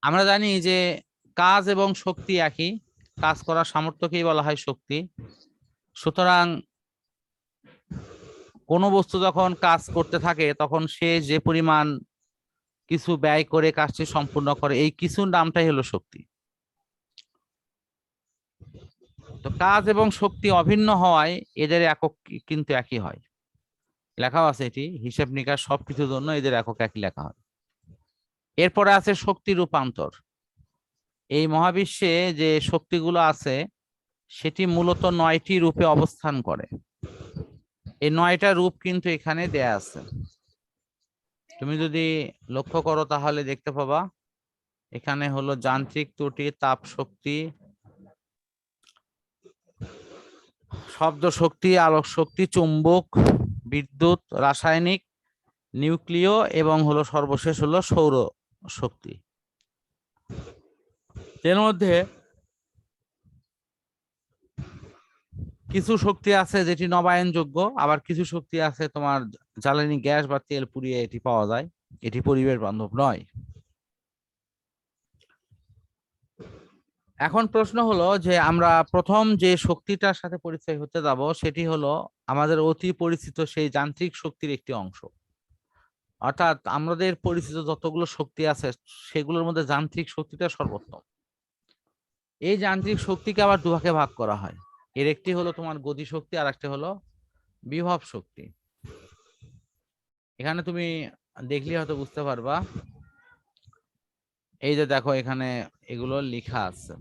আমরা জানি যে কাজ এবং শক্তি একই, কাজ করার সামর্থ্যকেই বলা হয় শক্তি। সুতরাং কোনো বস্তু যখন কাজ করতে থাকে তখন সে যে পরিমাণ কিছু ব্যয় করে কাজটি সম্পূর্ণ করে, এই কিছুর নামটাই হলো শক্তি। তো কাজ এবং শক্তি অভিন্ন হওয়ায় এদের একক কিন্তু একই হয়, লেখাও আছে এটি, হিসেব নিকাশ সবকিছুর জন্য এদের একক একই লেখা হয়। এরপরে আছে শক্তি রূপান্তর। এই মহাবিশ্বে যে শক্তিগুলো আছে সেটি মূলত 9টি রূপে অবস্থান করে। এই 9টা রূপ কিন্তু এখানে দেয়া আছে, তুমি যদি লক্ষ্য করো তাহলে দেখতে পাবা এখানে হলো যান্ত্রিক ত্রুটি, তাপ শক্তি, শব্দ শক্তি, আলোক শক্তি, চুম্বক, বিদ্যুৎ, রাসায়নিক, নিউক্লিয় এবং হলো সর্বশেষ হলো সৌর শক্তি। এর মধ্যে কিছু শক্তি আছে যেটি নবায়নযোগ্য, আবার কিছু শক্তি আছে তোমার জ্বালানি গ্যাস বা তেল পুড়িয়ে এটি পাওয়া যায়, এটি পরিবেশ বান্ধব নয়। এখন প্রশ্ন হলো যে আমরা প্রথম যে শক্তিটার সাথে পরিচয় হতে যাব সেটি হলো আমাদের অতি পরিচিত সেই যান্ত্রিক শক্তির একটি অংশ। অর্থাৎ আমাদের পরিচিত যতগুলো শক্তি আছে সেগুলোর মধ্যে যান্ত্রিক শক্তিটা সর্বোত্তম। এই যান্ত্রিক শক্তিকে আবার দুভাগে ভাগ করা হয়, এর একটি হলো তোমার গতি শক্তি আর একটি হলো বিভব শক্তি। এখানে তুমি দেখলে হয়তো বুঝতে পারবা, এই যে দেখো এখানে এগুলো লেখা আছে।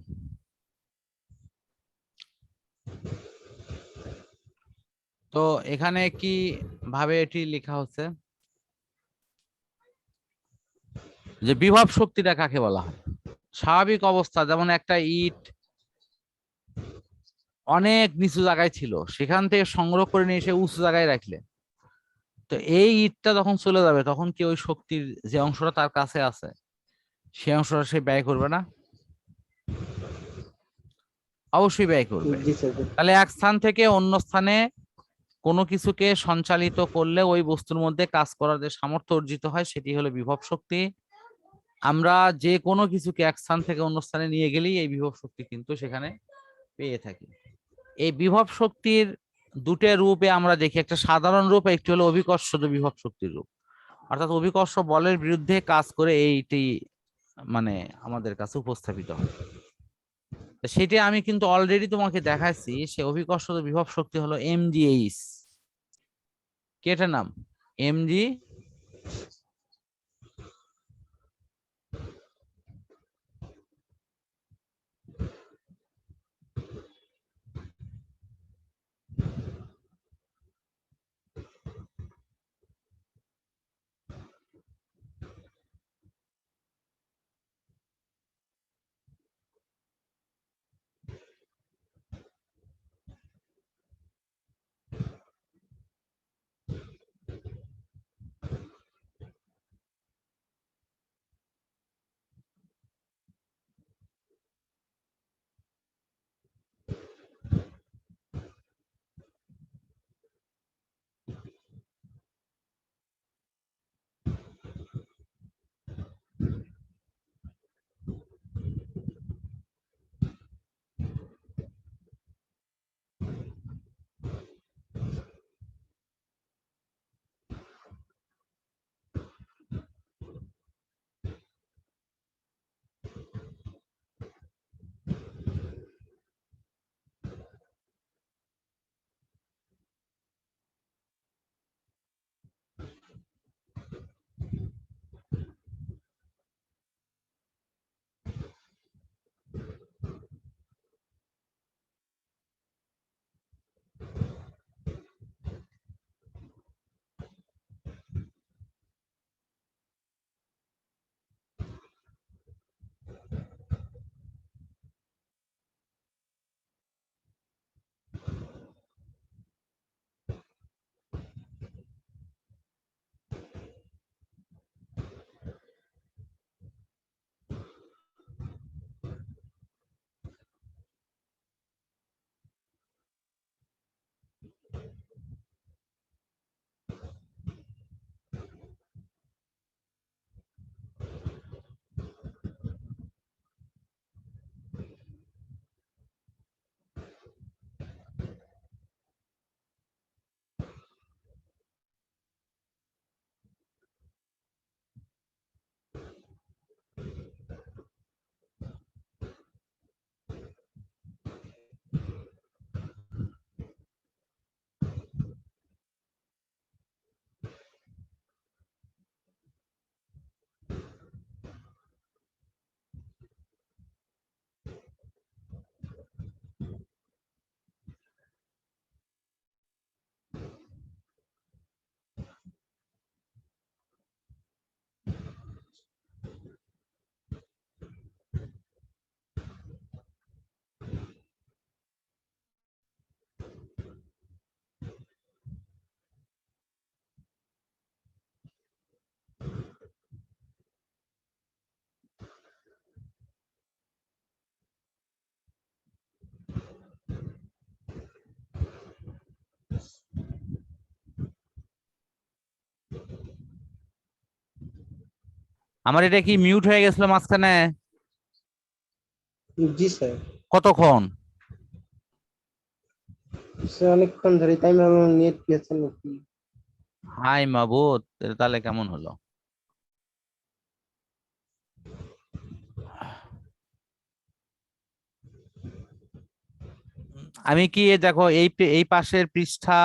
তো এখানে কি ভাবে এটি লেখা হচ্ছে যে বিভব শক্তিটা কাকে বলা হয়? স্বাভাবিক অবস্থা যেমন একটা ইট অনেক নিচু জায়গায় ছিল, সেখান থেকে সংগ্রহ করে নিয়ে এসে উঁচু জায়গায় রাখলে, তো এই ইটটা যখন চলে যাবে তখন কি ওই শক্তির যে অংশটা তার কাছে আছে সেই অংশটা সে ব্যয় করবে না? অবশ্যই ব্যয় করবে। তাহলে এক স্থান থেকে অন্য স্থানে কোনো কিছুকে সঞ্চালিত করলে ওই বস্তুর মধ্যে কাজ করার যে সামর্থ্য অর্জিত হয় সেটি হলো বিভব শক্তি। আমরা যে কোনো কিছুকে এক স্থান থেকে অন্য স্থানে নিয়ে গেলেই এই বিভব শক্তি কিন্তু সেখানে পেয়ে থাকি। এই বিভব শক্তির দুটো রূপে আমরা দেখি, একটা সাধারণ রূপ, একটি হলো অভিকর্ষজ বিভব শক্তির রূপ। অর্থাৎ অভিকর্ষ বলের বিরুদ্ধে কাজ করে এইটি মানে আমাদের কাছে উপস্থাপিত হয়। সেটি আমি কিন্তু অলরেডি তোমাকে দেখাচ্ছি, সে অভিকর্ষজ বিভব শক্তি হলো এমজিএইচ। কি এটার নাম? এমজি আমার এটা কি মিউট হয়ে গেছিল মাঝখানে? জি স্যার। কতক্ষণ? স্যার অনেকক্ষণ ধরে, তাই আমার নেট গেছে নাকি। হাই মাবুদ, তাহলে কেমন হলো? আমি কি দেখো এই এই পাশের পৃষ্ঠা